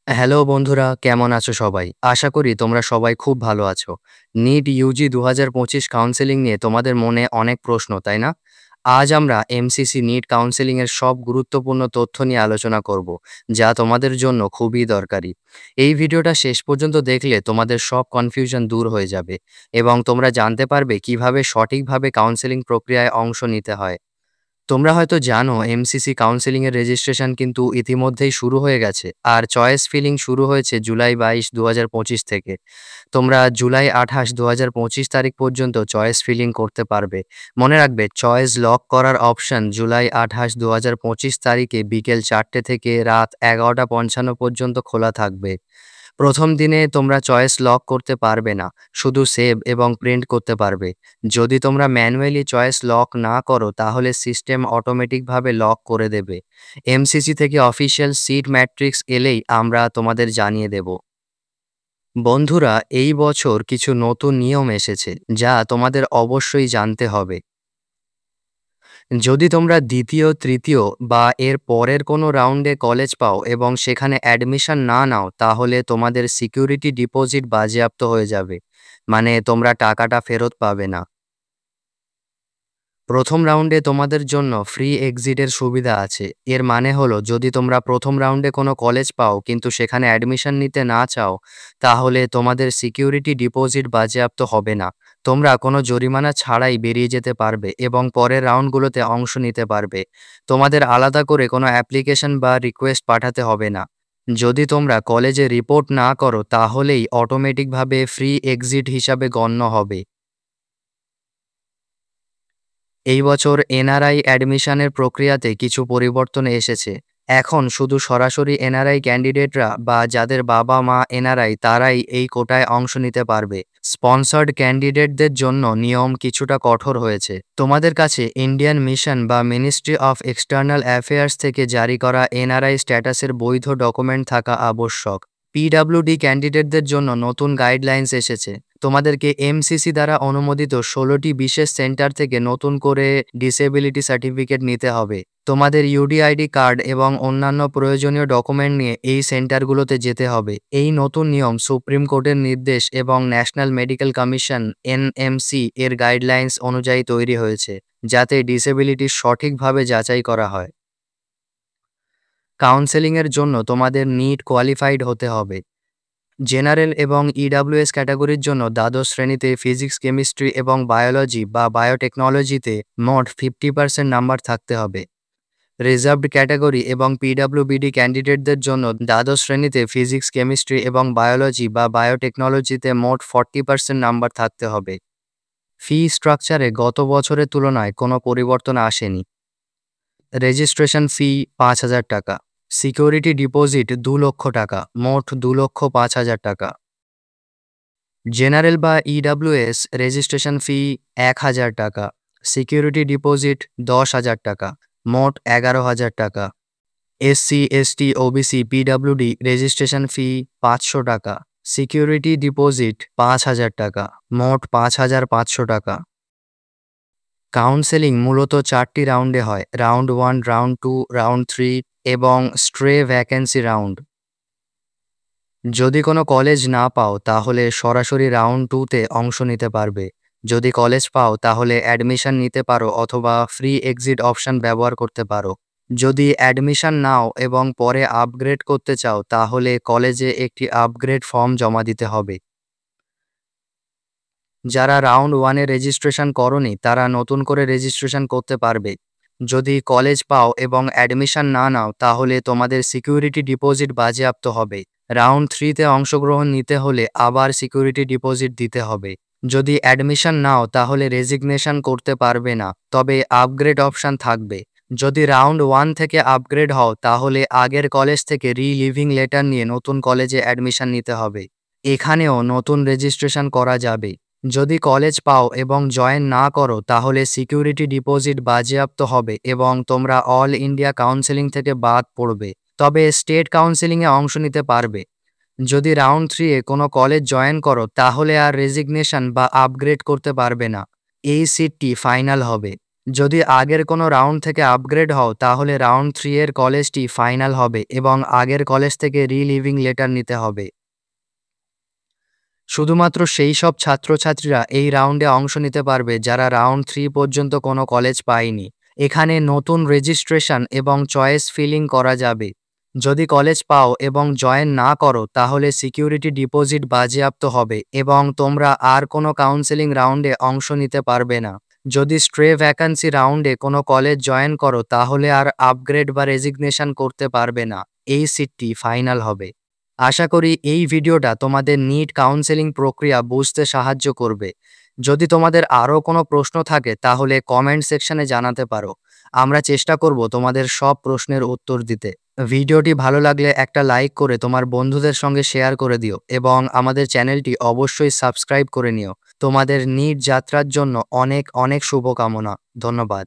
Hello বন্ধুরা, কেমন আছো সবাই? আশা করি তোমরা সবাই খুব ভালো আছো। নিট ইউজি ২০২৫ কাউন্সেলিং নিয়ে তোমাদের মনে অনেক প্রশ্ন, তাই না? আজ আমরা এমসিসি নিট কাউন্সেলিং এর সব গুরুত্বপূর্ণ তথ্য নিয়ে আলোচনা করব, যা তোমাদের জন্য খুবই দরকারি। এই ভিডিওটা শেষ পর্যন্ত দেখলে তোমাদের সব কনফিউশন দূর হয়ে যাবে এবং তোমরা জানতে পারবে কিভাবে সঠিকভাবে কাউন্সেলিং প্রক্রিয়ায় অংশ নিতে হয়। তোমরা হয়তো জানো এমসিসি কাউন্সেলিং এর রেজিস্ট্রেশন কিন্তু ইতিমধ্যেই শুরু হয়ে গেছে আর চয়েস ফিলিং শুরু হয়েছে জুলাই ২২, ২০২৫ থেকে। তোমরা জুলাই ২৮, ২০২৫ তারিখ পর্যন্ত চয়েস ফিলিং করতে পারবে। মনে রাখবে, চয়েস লক করার অপশন জুলাই ২৮, ২০২৫ তারিখে বিকেল ৪টে থেকে রাত ১১টা ৫৫ পর্যন্ত খোলা থাকবে। প্রথম দিনে তোমরা চয়েস লক করতে পারবে না, শুধু সেভ এবং প্রিন্ট করতে পারবে। যদি তোমরা ম্যানুয়ালি চয়েস লক না করো তাহলে সিস্টেম অটোমেটিকভাবে লক করে দেবে। এমসিসি থেকে অফিসিয়াল সিট ম্যাট্রিক্স এলেই আমরা তোমাদের জানিয়ে দেব। বন্ধুরা, এই বছর কিছু নতুন নিয়ম এসেছে যা তোমাদের অবশ্যই জানতে হবে। যদি তোমরা দ্বিতীয়, তৃতীয় বা এর পরের কোনো রাউন্ডে কলেজ পাও এবং সেখানে অ্যাডমিশন না নাও, তাহলে তোমাদের সিকিউরিটি ডিপোজিট বাজেয়াপ্ত হয়ে যাবে। মানে তোমরা টাকাটা ফেরত পাবে না। প্রথম রাউন্ডে তোমাদের জন্য ফ্রি এক্সিটের সুবিধা আছে। এর মানে হলো, যদি তোমরা প্রথম রাউন্ডে কোনো কলেজ পাও কিন্তু সেখানে অ্যাডমিশন নিতে না চাও, তাহলে তোমাদের সিকিউরিটি ডিপোজিট বাজেয়াপ্ত হবে না। তোমরা কোনো জরিমানা ছাড়াই বেরিয়ে যেতে পারবে এবং পরের রাউন্ডগুলোতে অংশ নিতে পারবে। তোমাদের আলাদা করে কোনো অ্যাপ্লিকেশন বা রিকোয়েস্ট পাঠাতে হবে না। যদি তোমরা কলেজে রিপোর্ট না করো তাহলেই অটোমেটিকভাবে ফ্রি এক্সিট হিসাবে গণ্য হবে। এই বছর এনআরআই অ্যাডমিশনের প্রক্রিয়াতে কিছু পরিবর্তন এসেছে। এখন শুধু সরাসরি এনআরআই ক্যান্ডিডেটরা বা যাদের বাবা মা এনআরআই তারাই এই কোটায় অংশ নিতে পারবে। স্পন্সর্ড ক্যান্ডিডেটদের জন্য নিয়ম কিছুটা কঠোর হয়েছে। তোমাদের কাছে ইন্ডিয়ান মিশন বা মিনিস্ট্রি অফ এক্সটার্নাল অ্যাফেয়ার্স থেকে জারি করা এনআরআই স্ট্যাটাসের বৈধ ডকুমেন্ট থাকা আবশ্যক। পিডাব্লিউডি ক্যান্ডিডেটদের জন্য নতুন গাইডলাইন্স এসেছে। তোমাদেরকে এমসিসি দ্বারা অনুমোদিত ১৬টি বিশেষ সেন্টার থেকে নতুন করে ডিসেবিলিটি সার্টিফিকেট নিতে হবে। তোমাদের ইউডিআইডি কার্ড এবং অন্যান্য প্রয়োজনীয় ডকুমেন্ট নিয়ে এই সেন্টারগুলোতে যেতে হবে। এই নতুন নিয়ম সুপ্রিম কোর্টের নির্দেশ এবং ন্যাশনাল মেডিকেল কমিশন এনএমসি এর গাইডলাইন্স অনুযায়ী তৈরি হয়েছে, যাতে ডিসেবিলিটি সঠিকভাবে যাচাই করা হয়। কাউন্সেলিংয়ের জন্য তোমাদের নিট কোয়ালিফাইড হতে হবে। জেনারেল এবং ইডাব্লিউএস ক্যাটাগরির জন্য দ্বাদশ শ্রেণীতে ফিজিক্স, কেমিস্ট্রি এবং বায়োলজি বা বায়োটেকনোলজিতে মোট 50% নাম্বার থাকতে হবে। রিজার্ভড ক্যাটাগরি এবং পিডাব্লিউবিডি ক্যান্ডিডেটদের জন্য দ্বাদশ শ্রেণীতে ফিজিক্স, কেমিস্ট্রি এবং বায়োলজি বা বায়োটেকনোলজিতে মোট 40% নাম্বার থাকতে হবে। ফি স্ট্রাকচারে গত বছরের তুলনায় কোনো পরিবর্তন আসেনি। রেজিস্ট্রেশন ফি ৫,০০০ টাকা। সিকিউরিটি ডিপোজিট ২ লক্ষ টাকা, মোট ২,৫০,০০০ টাকা। জেনারেল বা ইডাব্লিউএস রেজিস্ট্রেশন ফি ১,০০০ টাকা। সিকিউরিটি ডিপোজিট ১০,০০০ টাকা, মোট ১১,০০০ টাকা। SC, ST, OBC, PWD registration fee ৫০০ টাকা। সিকিউরিটি ডিপোজিট ৫,০০০ টাকা, মোট ৫,৫০০ টাকা। কাউন্সেলিং মূলত ৪টি রাউন্ডে হয়: রাউন্ড ১, রাউন্ড ২, রাউন্ড ৩ এবং স্ট্রে ভ্যাকেন্সি রাউন্ড। যদি কোনো কলেজ না পাও তাহলে সরাসরি রাউন্ড 2তে অংশ নিতে পারবে। যদি কলেজ পাও তাহলে অ্যাডমিশন নিতে পারো অথবা ফ্রি এক্সিট অপশন ব্যবহার করতে পারো। যদি অ্যাডমিশন নাও এবং পরে আপগ্রেড করতে চাও তাহলে কলেজে একটি আপগ্রেড ফর্ম জমা দিতে হবে। যারা রাউন্ড 1-এ রেজিস্ট্রেশন করোনি তারা নতুন করে রেজিস্ট্রেশন করতে পারবে। যদি কলেজ পাও এবং অ্যাডমিশন না নাও তাহলে তোমাদের সিকিউরিটি ডিপোজিট বাজেয়াপ্ত হবে। রাউন্ড 3তে অংশগ্রহণ নিতে হলে আবার সিকিউরিটি ডিপোজিট দিতে হবে। যদি অ্যাডমিশন নাও তাহলে রেজিগনেশন করতে পারবে না, তবে আপগ্রেড অপশন থাকবে। যদি রাউন্ড 1 থেকে আপগ্রেড হও তাহলে আগের কলেজ থেকে রিলিভিং লেটার নিয়ে নতুন কলেজে অ্যাডমিশন নিতে হবে। এখানেও নতুন রেজিস্ট্রেশন করা যাবে। যদি কলেজ পাও এবং জয়েন না করো তাহলে সিকিউরিটি ডিপোজিট বাজেয়াপ্ত হবে এবং তোমরা অল ইন্ডিয়া কাউন্সেলিং থেকে বাদ পড়বে, তবে স্টেট কাউন্সেলিংয়ে অংশ নিতে পারবে। যদি রাউন্ড 3-এ কোনো কলেজ জয়েন করো তাহলে আর রেজিগনেশন বা আপগ্রেড করতে পারবে না। এই সিটটি ফাইনাল হবে। যদি আগের কোনো রাউন্ড থেকে আপগ্রেড হও তাহলে রাউন্ড 3 এর কলেজটি ফাইনাল হবে এবং আগের কলেজ থেকে রিলিভিং লেটার নিতে হবে। শুধুমাত্র সেই সব ছাত্রছাত্রীরা এই রাউন্ডে অংশ নিতে পারবে যারা রাউন্ড 3 পর্যন্ত কোনো কলেজ পায়নি। এখানে নতুন রেজিস্ট্রেশন এবং চয়েস ফিলিং করা যাবে। যদি কলেজ পাও এবং জয়েন না করো তাহলে সিকিউরিটি ডিপোজিট বাজেয়াপ্ত হবে এবং তোমরা আর কোনো কাউন্সেলিং রাউন্ডে অংশ নিতে পারবে না। যদি স্ট্রে ভ্যাকান্সি রাউন্ডে কোনো কলেজ জয়েন করো তাহলে আর আপগ্রেড বা রেজিগনেশন করতে পারবে না। এই সিটটি ফাইনাল হবে। আশা করি এই ভিডিওটা তোমাদের নিট কাউন্সেলিং প্রক্রিয়া বুঝতে সাহায্য করবে। যদি তোমাদের আরও কোনো প্রশ্ন থাকে তাহলে কমেন্ট সেকশনে জানাতে পারো। আমরা চেষ্টা করব তোমাদের সব প্রশ্নের উত্তর দিতে। ভিডিওটি ভালো লাগলে একটা লাইক করে তোমার বন্ধুদের সঙ্গে শেয়ার করে দিও এবং আমাদের চ্যানেলটি অবশ্যই সাবস্ক্রাইব করে নিও। তোমাদের নিট যাত্রার জন্য অনেক অনেক শুভকামনা। ধন্যবাদ।